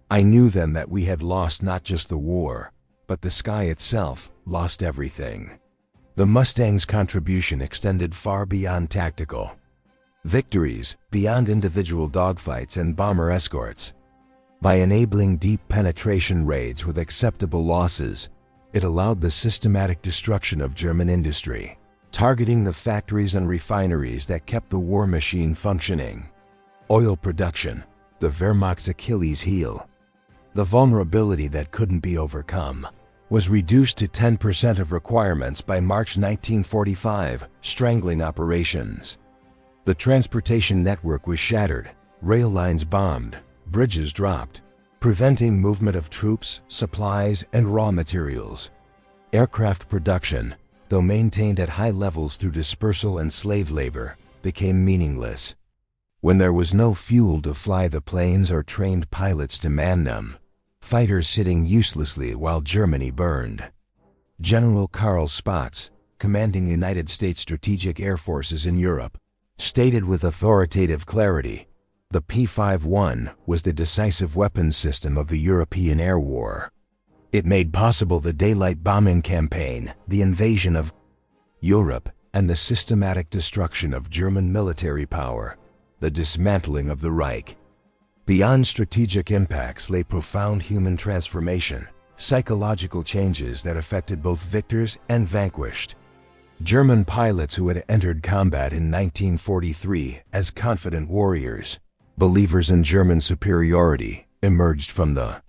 I knew then that we had lost not just the war, but the sky itself, lost everything." The Mustang's contribution extended far beyond tactical victories, beyond individual dogfights and bomber escorts. By enabling deep penetration raids with acceptable losses, it allowed the systematic destruction of German industry, targeting the factories and refineries that kept the war machine functioning. Oil production, the Wehrmacht's Achilles heel. The vulnerability that couldn't be overcome was reduced to 10% of requirements by March 1945, strangling operations. The transportation network was shattered, rail lines bombed, bridges dropped, preventing movement of troops, supplies, and raw materials. Aircraft production, though maintained at high levels through dispersal and slave labor, became meaningless. When there was no fuel to fly the planes or trained pilots to man them, fighters sitting uselessly while Germany burned. General Karl Spaatz, commanding United States Strategic Air Forces in Europe, stated with authoritative clarity, "The P-51 was the decisive weapons system of the European air war. It made possible the daylight bombing campaign, the invasion of Europe, and the systematic destruction of German military power, the dismantling of the Reich." Beyond strategic impacts lay profound human transformation, psychological changes that affected both victors and vanquished. German pilots who had entered combat in 1943 as confident warriors, believers in German superiority, emerged from the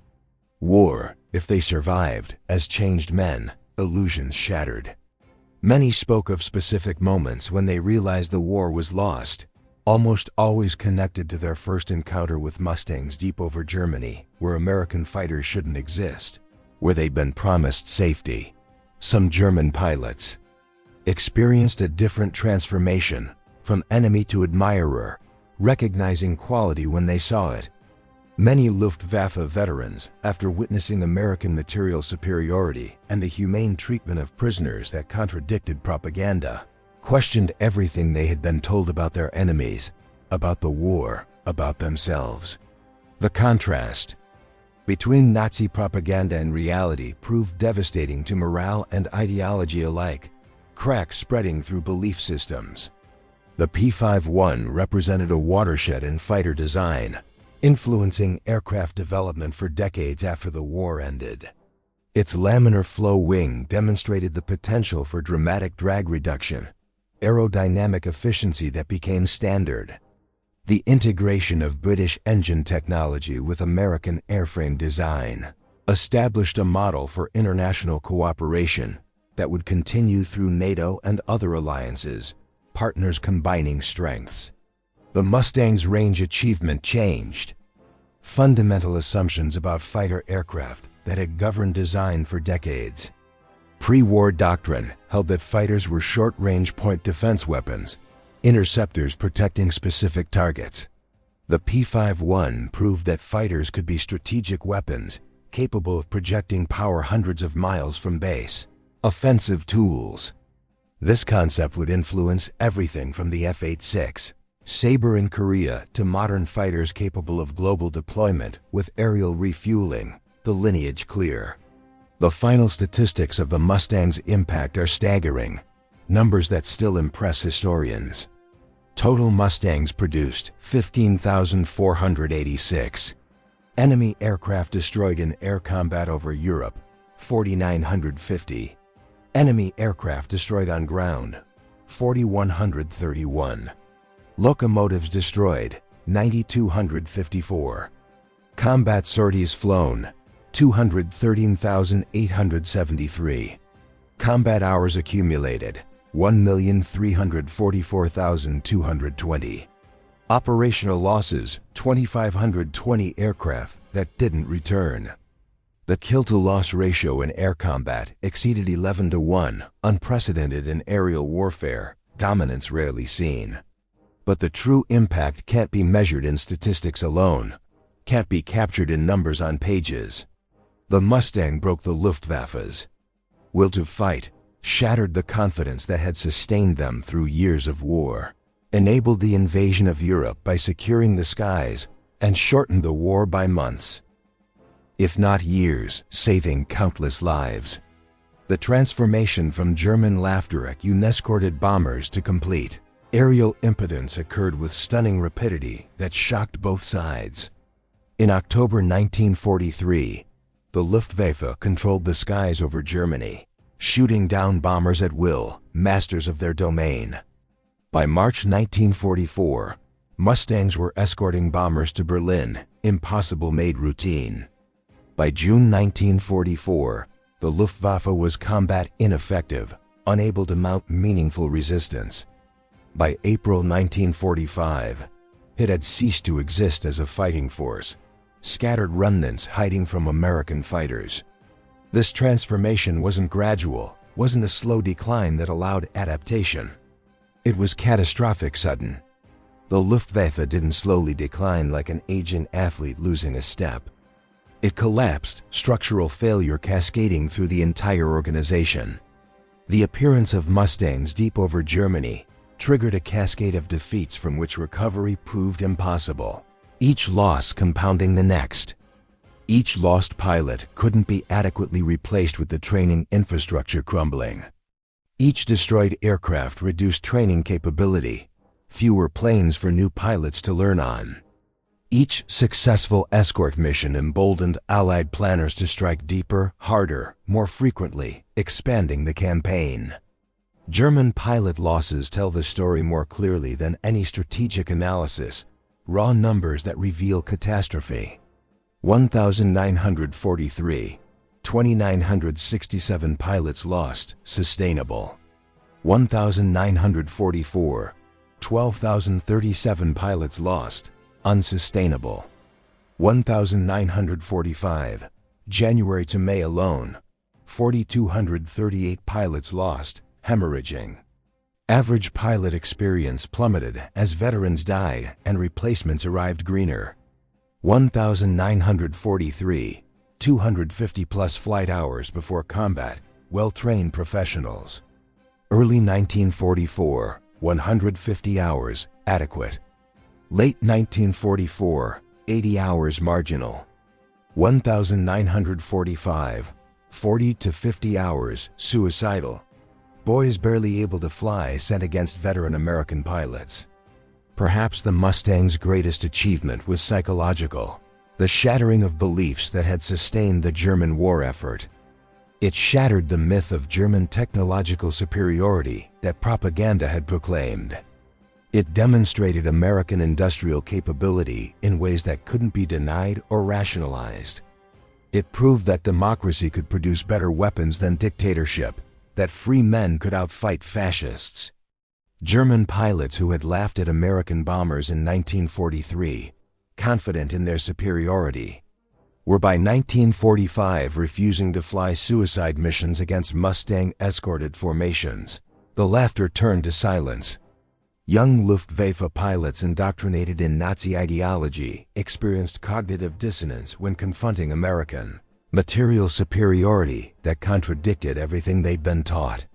war, if they survived, as changed men, illusions shattered. Many spoke of specific moments when they realized the war was lost, almost always connected to their first encounter with Mustangs deep over Germany, where American fighters shouldn't exist, where they'd been promised safety. Some German pilots experienced a different transformation, from enemy to admirer, recognizing quality when they saw it. Many Luftwaffe veterans, after witnessing American material superiority and the humane treatment of prisoners that contradicted propaganda, questioned everything they had been told about their enemies, about the war, about themselves. The contrast between Nazi propaganda and reality proved devastating to morale and ideology alike, cracks spreading through belief systems. The P-51 represented a watershed in fighter design, influencing aircraft development for decades after the war ended. Its laminar flow wing demonstrated the potential for dramatic drag reduction, aerodynamic efficiency that became standard. The integration of British engine technology with American airframe design established a model for international cooperation that would continue through NATO and other alliances, partners combining strengths. The Mustang's range achievement changed. Fundamental assumptions about fighter aircraft that had governed design for decades. Pre-war doctrine held that fighters were short-range point defense weapons, interceptors protecting specific targets. The P-51 proved that fighters could be strategic weapons capable of projecting power hundreds of miles from base. Offensive tools. This concept would influence everything from the F-86 Sabre in Korea to modern fighters capable of global deployment with aerial refueling, the lineage clear. The final statistics of the Mustang's impact are staggering, numbers that still impress historians. Total Mustangs produced 15,486. Enemy aircraft destroyed in air combat over Europe, 4,950. Enemy aircraft destroyed on ground, 4,131. Locomotives destroyed, 9,254. Combat sorties flown, 213,873. Combat hours accumulated, 1,344,220. Operational losses, 2,520 aircraft that didn't return. The kill-to-loss ratio in air combat exceeded 11-to-1, unprecedented in aerial warfare, dominance rarely seen. But the true impact can't be measured in statistics alone, can't be captured in numbers on pages. The Mustang broke the Luftwaffe's will to fight, shattered the confidence that had sustained them through years of war, enabled the invasion of Europe by securing the skies, and shortened the war by months, if not years, saving countless lives. The transformation from German Luftwaffe unescorted bombers to complete aerial impotence occurred with stunning rapidity that shocked both sides. In October 1943, the Luftwaffe controlled the skies over Germany, shooting down bombers at will, masters of their domain. By March 1944, Mustangs were escorting bombers to Berlin, impossible made routine. By June 1944, the Luftwaffe was combat ineffective, unable to mount meaningful resistance. By April 1945, it had ceased to exist as a fighting force, scattered remnants hiding from American fighters. This transformation wasn't gradual, wasn't a slow decline that allowed adaptation. It was catastrophic sudden. The Luftwaffe didn't slowly decline like an aging athlete losing a step. It collapsed, structural failure cascading through the entire organization. The appearance of Mustangs deep over Germany triggered a cascade of defeats from which recovery proved impossible, each loss compounding the next. Each lost pilot couldn't be adequately replaced with the training infrastructure crumbling. Each destroyed aircraft reduced training capability, fewer planes for new pilots to learn on. Each successful escort mission emboldened Allied planners to strike deeper, harder, more frequently, expanding the campaign. German pilot losses tell the story more clearly than any strategic analysis, raw numbers that reveal catastrophe. 1,943, 2,967 pilots lost, sustainable. 1,944, 12,037 pilots lost, unsustainable. 1,945, January to May alone, 4,238 pilots lost, hemorrhaging. Average pilot experience plummeted as veterans died and replacements arrived greener. 1,943, 250-plus flight hours before combat, well-trained professionals. Early 1944, 150 hours, adequate. Late 1944, 80 hours marginal. 1,945, 40 to 50 hours, suicidal. Boys barely able to fly sent against veteran American pilots. Perhaps the Mustang's greatest achievement was psychological, the shattering of beliefs that had sustained the German war effort. It shattered the myth of German technological superiority that propaganda had proclaimed. It demonstrated American industrial capability in ways that couldn't be denied or rationalized. It proved that democracy could produce better weapons than dictatorship, that free men could outfight fascists. German pilots who had laughed at American bombers in 1943, confident in their superiority, were by 1945 refusing to fly suicide missions against Mustang escorted formations. The laughter turned to silence. Young Luftwaffe pilots indoctrinated in Nazi ideology experienced cognitive dissonance when confronting American material superiority that contradicted everything they'd been taught.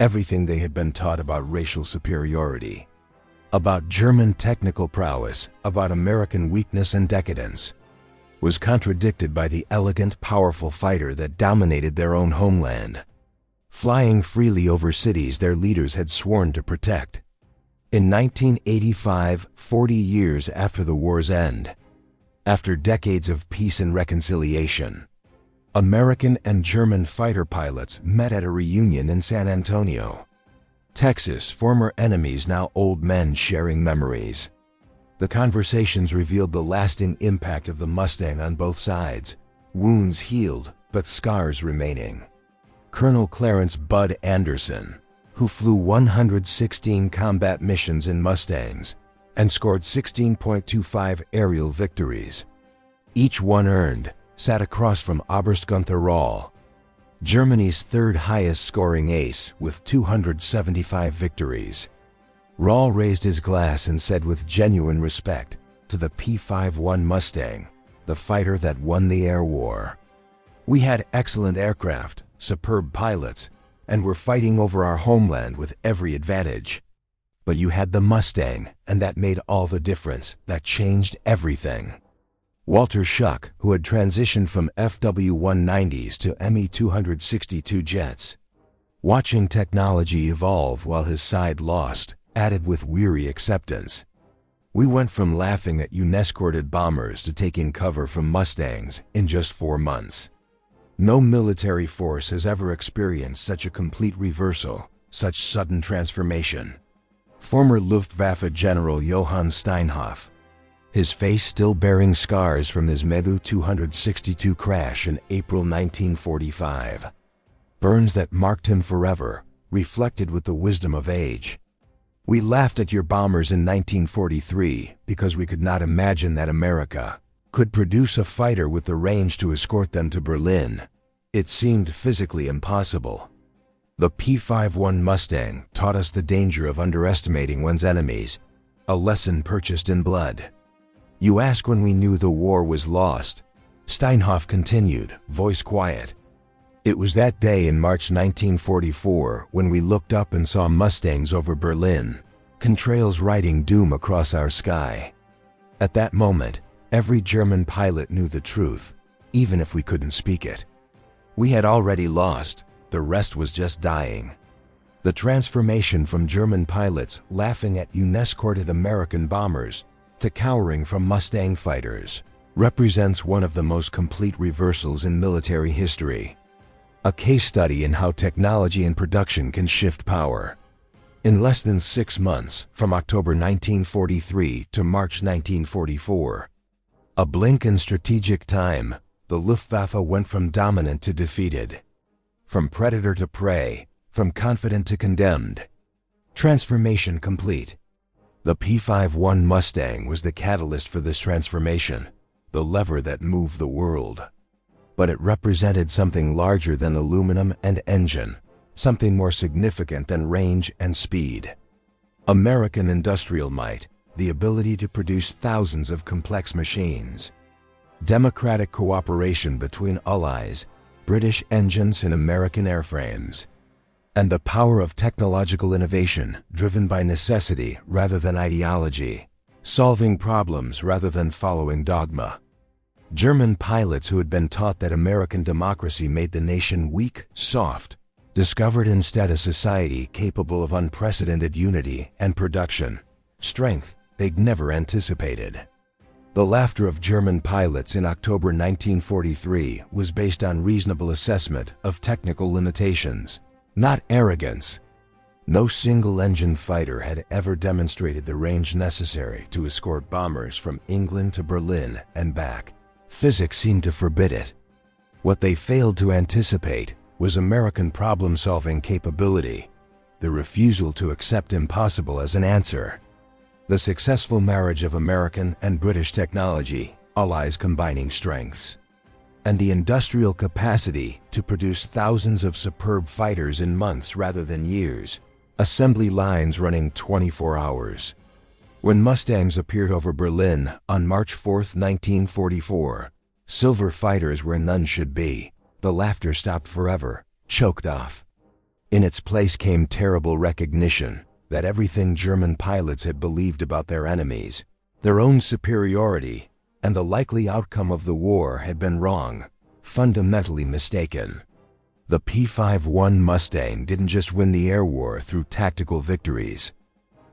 Everything they had been taught about racial superiority, about German technical prowess, about American weakness and decadence, was contradicted by the elegant, powerful fighter that dominated their own homeland, flying freely over cities their leaders had sworn to protect. In 1985, 40 years after the war's end, after decades of peace and reconciliation, American and German fighter pilots met at a reunion in San Antonio, Texas, former enemies, now old men sharing memories. The conversations revealed the lasting impact of the Mustang on both sides, wounds healed, but scars remaining. Colonel Clarence "Bud" Anderson, who flew 116 combat missions in Mustangs and scored 16.25 aerial victories, each one earned, sat across from Oberst Gunther Rall, Germany's third highest scoring ace with 275 victories. Rall raised his glass and said with genuine respect, "To the P-51 Mustang, the fighter that won the air war. We had excellent aircraft, superb pilots, and were fighting over our homeland with every advantage. But you had the Mustang, and that made all the difference. That changed everything." Walter Schuck, who had transitioned from FW-190s to Me-262 jets, watching technology evolve while his side lost, added with weary acceptance, "We went from laughing at unescorted bombers to taking cover from Mustangs in just 4 months. No military force has ever experienced such a complete reversal, such sudden transformation." Former Luftwaffe General Johann Steinhoff, his face still bearing scars from his Me-262 crash in April 1945, burns that marked him forever, reflected with the wisdom of age. "We laughed at your bombers in 1943 because we could not imagine that America could produce a fighter with the range to escort them to Berlin. It seemed physically impossible. The P-51 Mustang taught us the danger of underestimating one's enemies, a lesson purchased in blood. You ask when we knew the war was lost," Steinhoff continued, voice quiet. "It was that day in March 1944 when we looked up and saw Mustangs over Berlin, contrails riding doom across our sky. At that moment, every German pilot knew the truth, even if we couldn't speak it. We had already lost, the rest was just dying." The transformation from German pilots laughing at unescorted American bombers to cowering from Mustang fighters represents one of the most complete reversals in military history. A case study in how technology and production can shift power. In less than 6 months, from October 1943 to March 1944, a blink in strategic time, the Luftwaffe went from dominant to defeated, from predator to prey, from confident to condemned. Transformation complete. The P-51 Mustang was the catalyst for this transformation, the lever that moved the world. But it represented something larger than aluminum and engine, something more significant than range and speed. American industrial might, the ability to produce thousands of complex machines. Democratic cooperation between allies, British engines and American airframes. And the power of technological innovation driven by necessity rather than ideology, solving problems rather than following dogma. German pilots who had been taught that American democracy made the nation weak, soft, discovered instead a society capable of unprecedented unity and production, strength they'd never anticipated. The laughter of German pilots in October 1943 was based on reasonable assessment of technical limitations, not arrogance. No single-engine fighter had ever demonstrated the range necessary to escort bombers from England to Berlin and back. Physics seemed to forbid it. What they failed to anticipate was American problem-solving capability, the refusal to accept impossible as an answer. The successful marriage of American and British technology, allies combining strengths, and the industrial capacity to produce thousands of superb fighters in months rather than years, assembly lines running 24 hours. When Mustangs appeared over Berlin on March 4, 1944, silver fighters where none should be, the laughter stopped forever, choked off. In its place came terrible recognition that everything German pilots had believed about their enemies, their own superiority, and the likely outcome of the war had been wrong, fundamentally mistaken. The P-51 Mustang didn't just win the air war through tactical victories.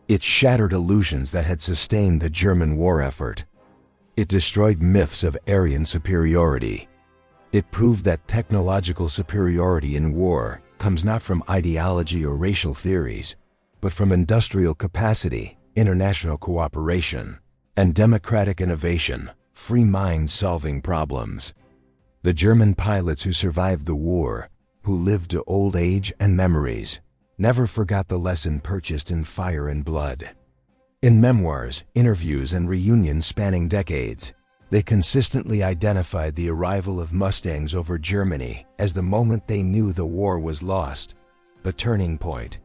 It shattered illusions that had sustained the German war effort. It destroyed myths of Aryan superiority. It proved that technological superiority in war comes not from ideology or racial theories, but from industrial capacity, international cooperation, and democratic innovation, free minds solving problems. The German pilots who survived the war, who lived to old age and memories, never forgot the lesson purchased in fire and blood. In memoirs, interviews, and reunions spanning decades, they consistently identified the arrival of Mustangs over Germany as the moment they knew the war was lost, the turning point.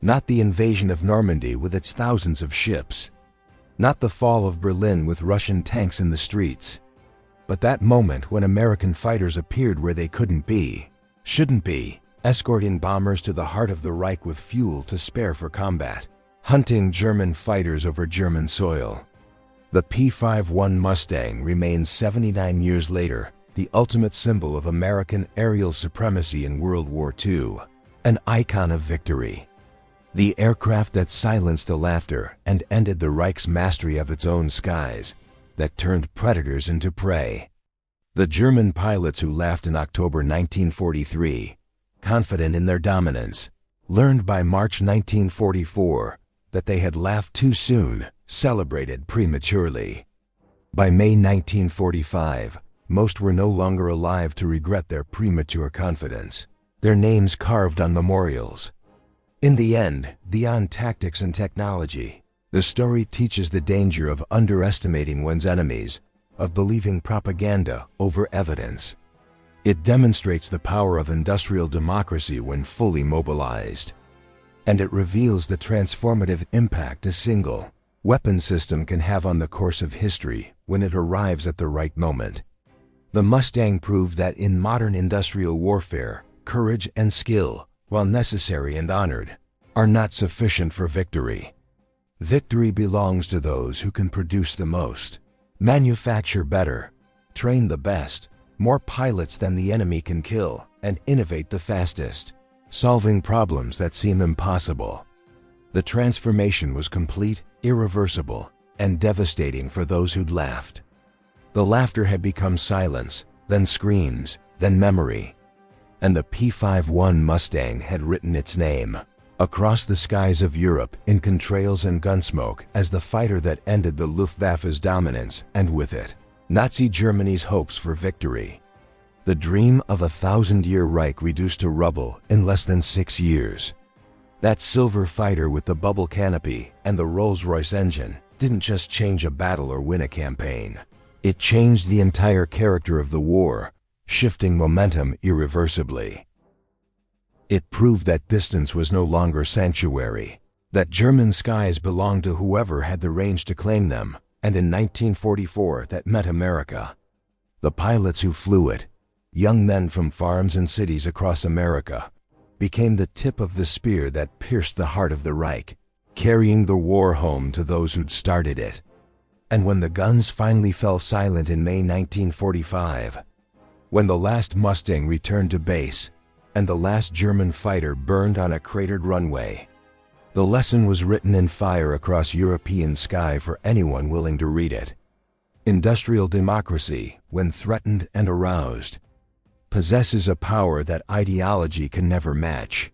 Not the invasion of Normandy with its thousands of ships, not the fall of Berlin with Russian tanks in the streets, but that moment when American fighters appeared where they couldn't be, shouldn't be, escorting bombers to the heart of the Reich with fuel to spare for combat, hunting German fighters over German soil. The P-51 Mustang remains 79 years later the ultimate symbol of American aerial supremacy in World War II, an icon of victory. The aircraft that silenced the laughter and ended the Reich's mastery of its own skies, that turned predators into prey. The German pilots who laughed in October 1943, confident in their dominance, learned by March 1944 that they had laughed too soon, celebrated prematurely. By May 1945, most were no longer alive to regret their premature confidence, their names carved on memorials. In the end, beyond tactics and technology, the story teaches the danger of underestimating one's enemies, of believing propaganda over evidence. It demonstrates the power of industrial democracy when fully mobilized. And it reveals the transformative impact a single weapon system can have on the course of history when it arrives at the right moment. The Mustang proved that in modern industrial warfare, courage and skill, while necessary and honored, are not sufficient for victory. Victory belongs to those who can produce the most, manufacture better, train the best, more pilots than the enemy can kill, and innovate the fastest, solving problems that seem impossible. The transformation was complete, irreversible, and devastating for those who'd laughed. The laughter had become silence, then screams, then memory. And the P-51 Mustang had written its name across the skies of Europe in contrails and gunsmoke as the fighter that ended the Luftwaffe's dominance and with it, Nazi Germany's hopes for victory. The dream of a 1,000-year Reich reduced to rubble in less than 6 years. That silver fighter with the bubble canopy and the Rolls-Royce engine didn't just change a battle or win a campaign. It changed the entire character of the war, shifting momentum irreversibly. It proved that distance was no longer sanctuary, that German skies belonged to whoever had the range to claim them, and in 1944 that meant America. The pilots who flew it, young men from farms and cities across America, became the tip of the spear that pierced the heart of the Reich, carrying the war home to those who'd started it. And when the guns finally fell silent in May 1945, when the last Mustang returned to base and the last German fighter burned on a cratered runway, the lesson was written in fire across European sky for anyone willing to read it. Industrial democracy, when threatened and aroused, possesses a power that ideology can never match.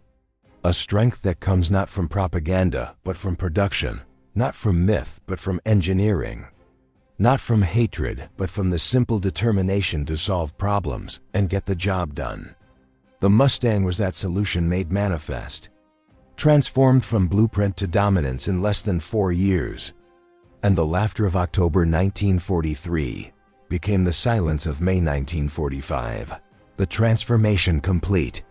A strength that comes not from propaganda but from production, not from myth but from engineering. Not from hatred, but from the simple determination to solve problems and get the job done. The Mustang was that solution made manifest. Transformed from blueprint to dominance in less than 4 years. And the laughter of October 1943 became the silence of May 1945. The transformation complete.